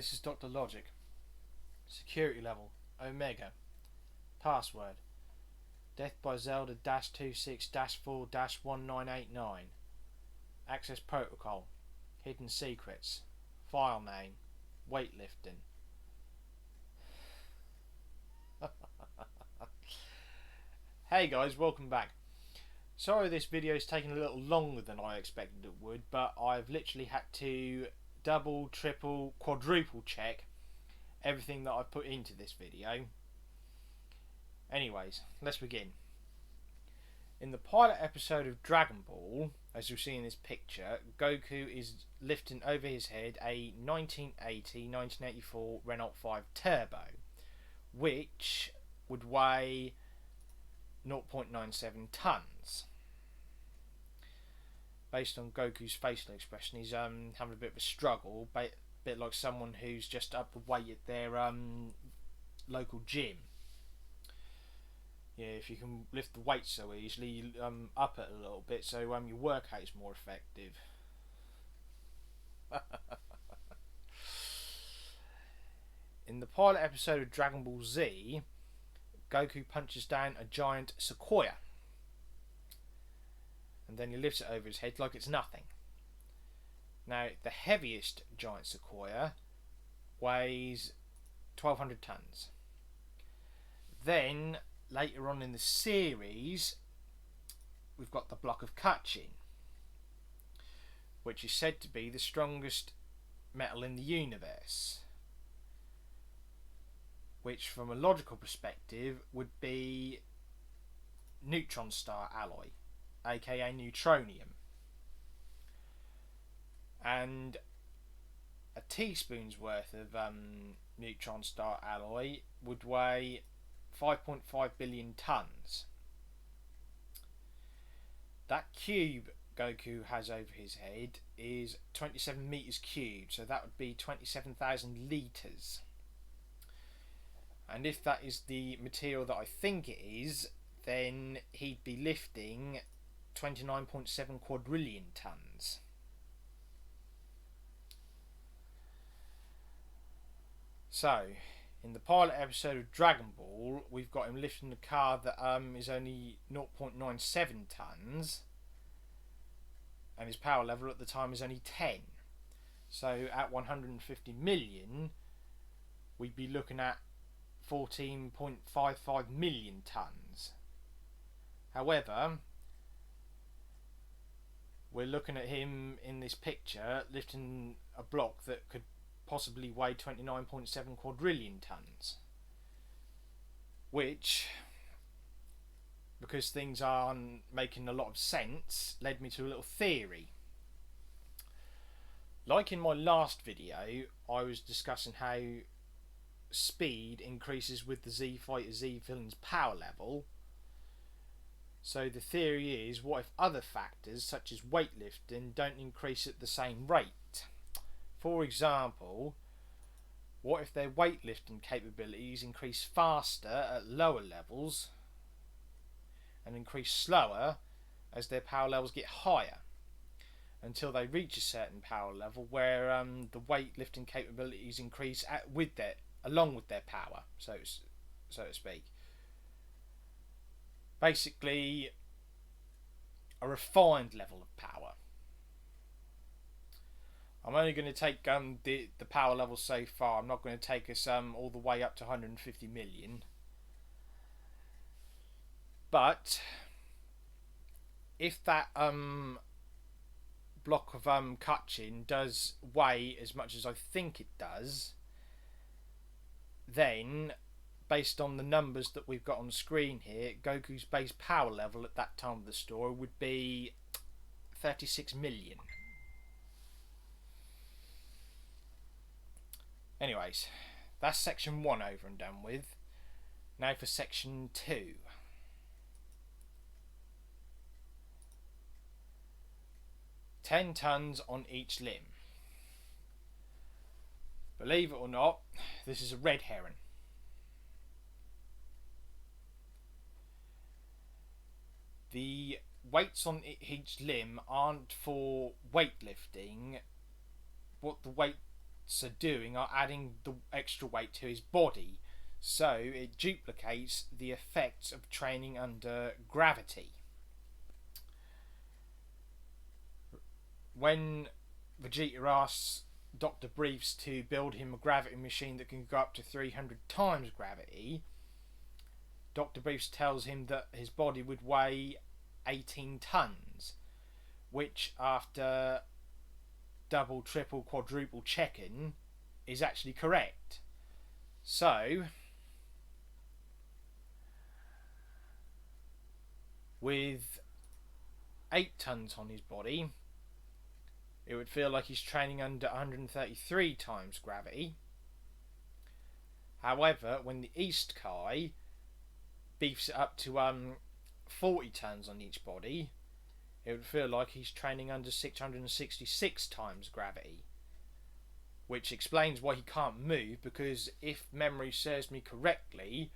this is Dr. Logic. Security level Omega. Password Death by Zelda 26 4 1989. Access protocol. Hidden secrets. File name. Weightlifting. Hey guys, welcome back. Sorry this video is taking a little longer than I expected it would, but I've literally had to double, triple, quadruple check everything that I've put into this video. Anyways, let's begin. In the pilot episode of Dragon Ball, as you'll see in this picture, Goku is lifting over his head a 1980-1984 Renault 5 Turbo, which would weigh 0.97 tons. Based on Goku's facial expression, he's having a bit of a struggle, a bit like someone who's just up the weight at their local gym. Yeah, if you can lift the weight so easily, up it a little bit so your workout is more effective. In the pilot episode of Dragon Ball Z, Goku punches down a giant sequoia, and then he lifts it over his head like it's nothing. Now, the heaviest giant sequoia weighs 1,200 tons. Then, later on in the series, we've got the block of Kachin, which is said to be the strongest metal in the universe, which from a logical perspective would be neutron star alloy, aka neutronium. And a teaspoon's worth of neutron star alloy would weigh 5.5 billion tons. That cube Goku has over his head is 27 meters cubed, so that would be 27,000 litres. And if that is the material that I think it is, then he'd be lifting 29.7 quadrillion tons. So, in the pilot episode of Dragon Ball, we've got him lifting a car that is only 0.97 tons, and his power level at the time is only 10. So at 150 million, we'd be looking at 14.55 million tons. However, we're looking at him in this picture lifting a block that could possibly weigh 29.7 quadrillion tons, which, because things aren't making a lot of sense, led me to a little theory. Like in my last video, I was discussing how speed increases with the Z Fighter Z villain's power level. So the theory is, what if other factors such as weightlifting don't increase at the same rate? For example, what if their weightlifting capabilities increase faster at lower levels and increase slower as their power levels get higher, until they reach a certain power level where the weightlifting capabilities increase along with their power, so to speak. Basically, a refined level of power. I'm only going to take the power level so far. I'm not going to take us all the way up to 150 million. But if that block of Kachin does weigh as much as I think it does, then based on the numbers that we've got on screen here, Goku's base power level at that time of the story would be 36 million. Anyways, that's section 1 over and done with. Now for section 2. "10 tons on each limb." Believe it or not, this is a red herring. The weights on each limb aren't for weightlifting. What the weight are doing are adding the extra weight to his body, so it duplicates the effects of training under gravity. When Vegeta asks Dr. Briefs to build him a gravity machine that can go up to 300 times gravity, Dr. Briefs tells him that his body would weigh 18 tons, which after double, triple, quadruple checking is actually correct. So, with 8 tons on his body, it would feel like he's training under 133 times gravity. However, when the East Kai beefs it up to 40 tons on each body, it would feel like he's training under 666 times gravity. Which explains why he can't move, because if memory serves me correctly,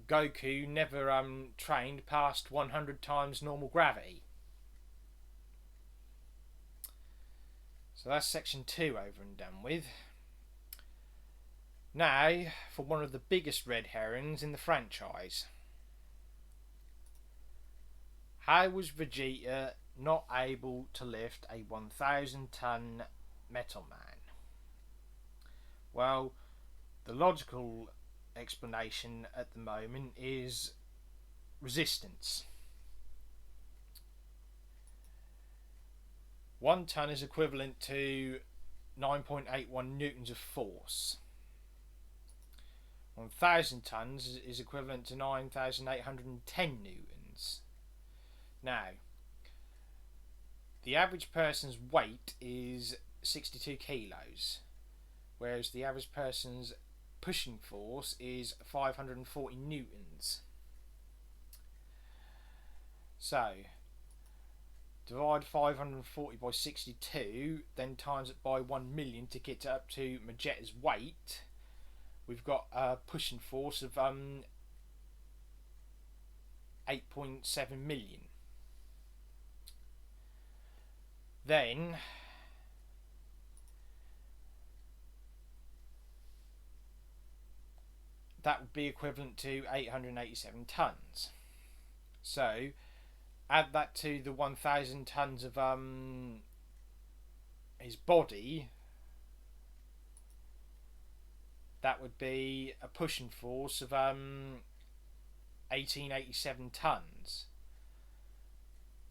Goku never trained past 100 times normal gravity. So that's section 2 over and done with. Now for one of the biggest red herrings in the franchise. How was Vegeta not able to lift a 1,000 ton Metal Man? Well, the logical explanation at the moment is resistance. 1 ton is equivalent to 9.81 newtons of force. 1,000 tons is equivalent to 9,810 newtons. Now, the average person's weight is 62 kilos, whereas the average person's pushing force is 540 newtons. So, divide 540 by 62, then times it by 1 million to get it up to Vegeta's weight. We've got a pushing force of 8.7 million. Then that would be equivalent to 887 tons. So add that to the 1,000 tons of his body. That would be a pushing force of 1887 tons.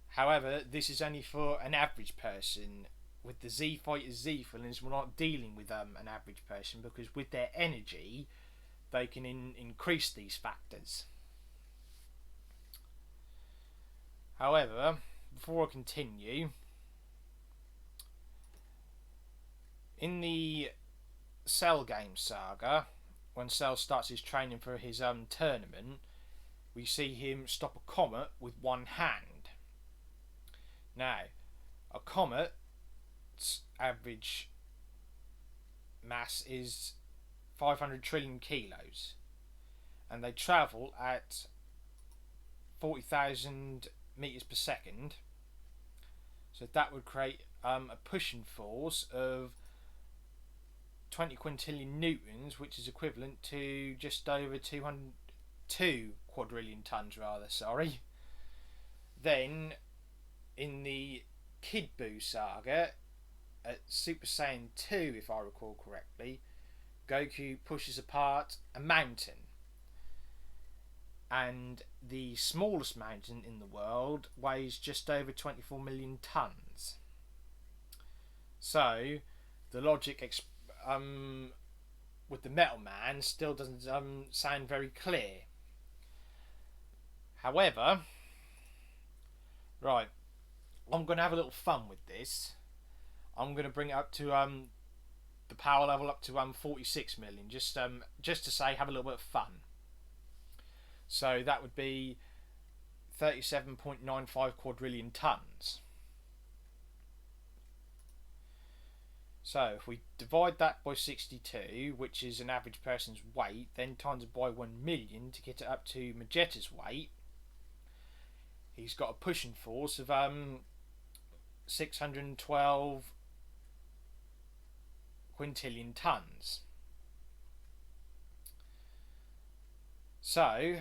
However, this is only for an average person. With the Z Fighters Z villains, we're not dealing with an average person, because with their energy, they can increase these factors. However, before I continue, in the Cell game saga, when Cell starts his training for his tournament, we see him stop a comet with one hand. Now, a comet's average mass is 500 trillion kilos, and they travel at 40,000 meters per second. So that would create a pushing force of 20 quintillion newtons, which is equivalent to just over 2 quadrillion tons rather, sorry. Then in the Kid Buu saga at Super Saiyan 2, if I recall correctly, Goku pushes apart a mountain, and the smallest mountain in the world weighs just over 24 million tons. So the logic with the Metal Man still doesn't sound very clear. However, right, I'm going to have a little fun with this. I'm going to bring it up to the power level up to 46 million, just to say have a little bit of fun. So that would be 37.95 quadrillion tons. So if we divide that by 62, which is an average person's weight, then times it by 1 million to get it up to Vegeta's weight, he's got a pushing force of 612 quintillion tons. So,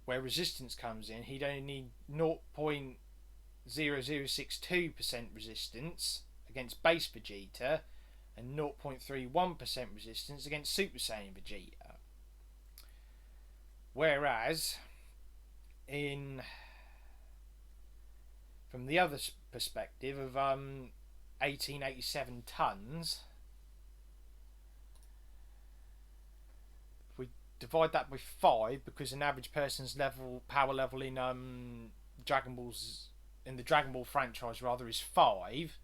where resistance comes in, he'd only need 0.0062% resistance against base Vegeta and 0.31% resistance against Super Saiyan Vegeta. Whereas, from the other perspective of 1887 tons, if we divide that by 5, because an average person's power level in Dragon Ball's in the Dragon Ball franchise rather is 5,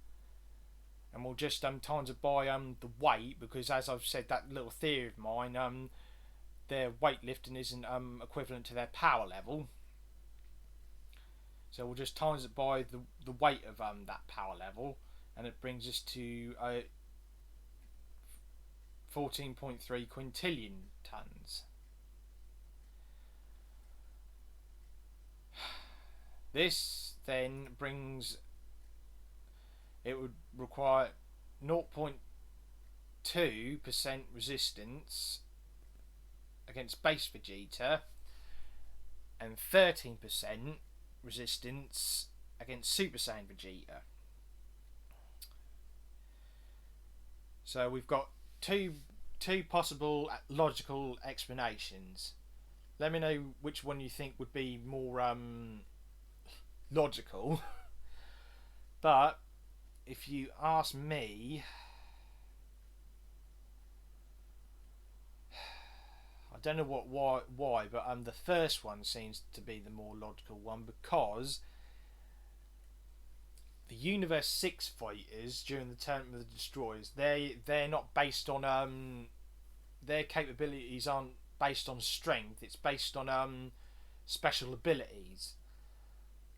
and we'll just times it by the weight, because as I've said, that little theory of mine, their weightlifting isn't equivalent to their power level. So we'll just times it by the weight of that power level, and it brings us to 14.3 quintillion tons. This then brings, it would require 0.2% resistance against base Vegeta and 13% resistance against Super Saiyan Vegeta. So we've got two possible logical explanations. Let me know which one you think would be more logical. But if you ask me, I don't know why, but the first one seems to be the more logical one, because the Universe 6 fighters during the Tournament of the Destroyers, they're not based on their capabilities aren't based on strength. It's based on special abilities,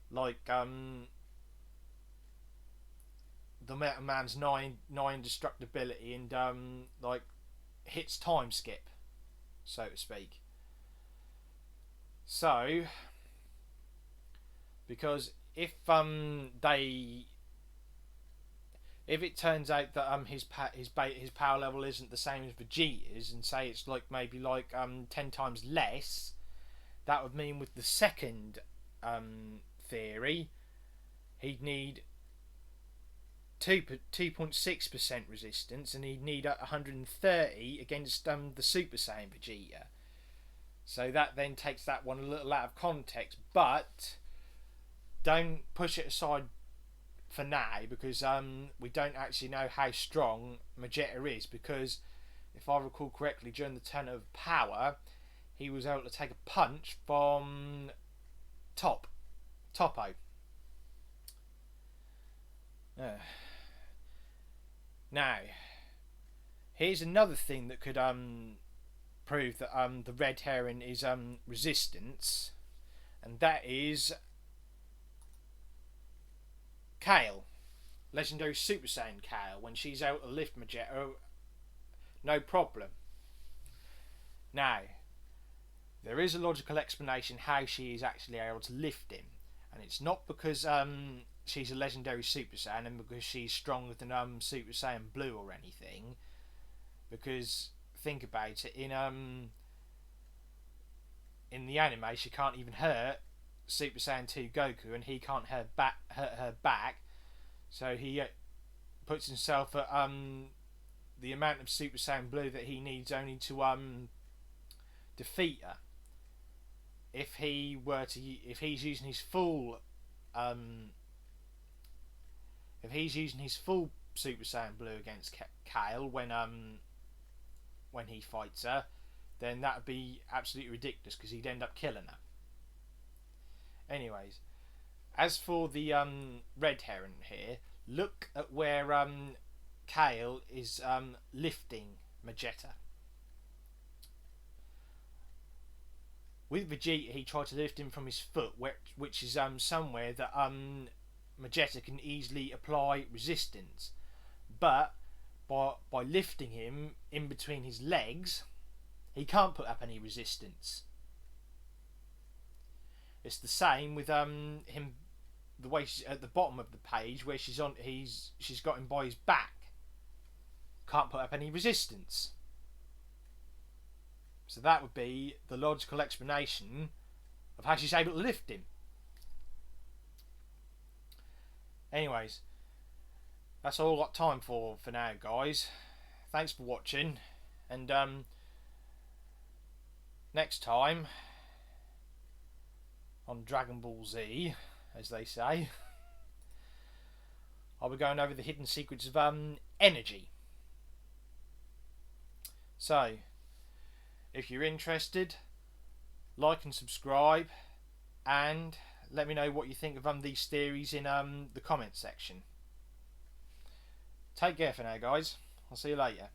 like the Metal Man's 9 destructibility and like hits time skip, so to speak. So, because if it turns out that his power level isn't the same as Vegeta's, and say it's like maybe like 10 times less, that would mean with the second theory, he'd need 2.6% resistance, and he'd need 130 against the Super Saiyan Vegeta. So that then takes that one a little out of context, but don't push it aside for now, because we don't actually know how strong Vegeta is, because if I recall correctly, during the Tournament of Power, he was able to take a punch from Topo. Now, here's another thing that could prove that the Red Herring is resistance, and that is Kale, legendary Super Saiyan Kale, when she's able to lift Vegeta, no problem. Now, there is a logical explanation how she is actually able to lift him, and it's not because she's a legendary Super Saiyan and because she's stronger than Super Saiyan Blue or anything. Because think about it, in the anime, she can't even hurt Super Saiyan 2 Goku, and he can't hurt her back, so he puts himself at the amount of Super Saiyan Blue that he needs only to defeat her. If he's using his full Super Saiyan Blue against Kale when he fights her, then that would be absolutely ridiculous, because he'd end up killing her. Anyways, as for the Red Herring here, look at where Kale is lifting Vegeta. With Vegeta, he tried to lift him from his foot, which is somewhere that Vegeta can easily apply resistance. But by lifting him in between his legs, he can't put up any resistance. It's the same with him the way she's at the bottom of the page where she's got him by his back. Can't put up any resistance. So that would be the logical explanation of how she's able to lift him. Anyways, that's all I've got time for now, guys. Thanks for watching, and next time on Dragon Ball Z, as they say, I'll be going over the hidden secrets of energy. So, if you're interested, like and subscribe, and let me know what you think of these theories in the comments section. Take care for now, guys. I'll see you later.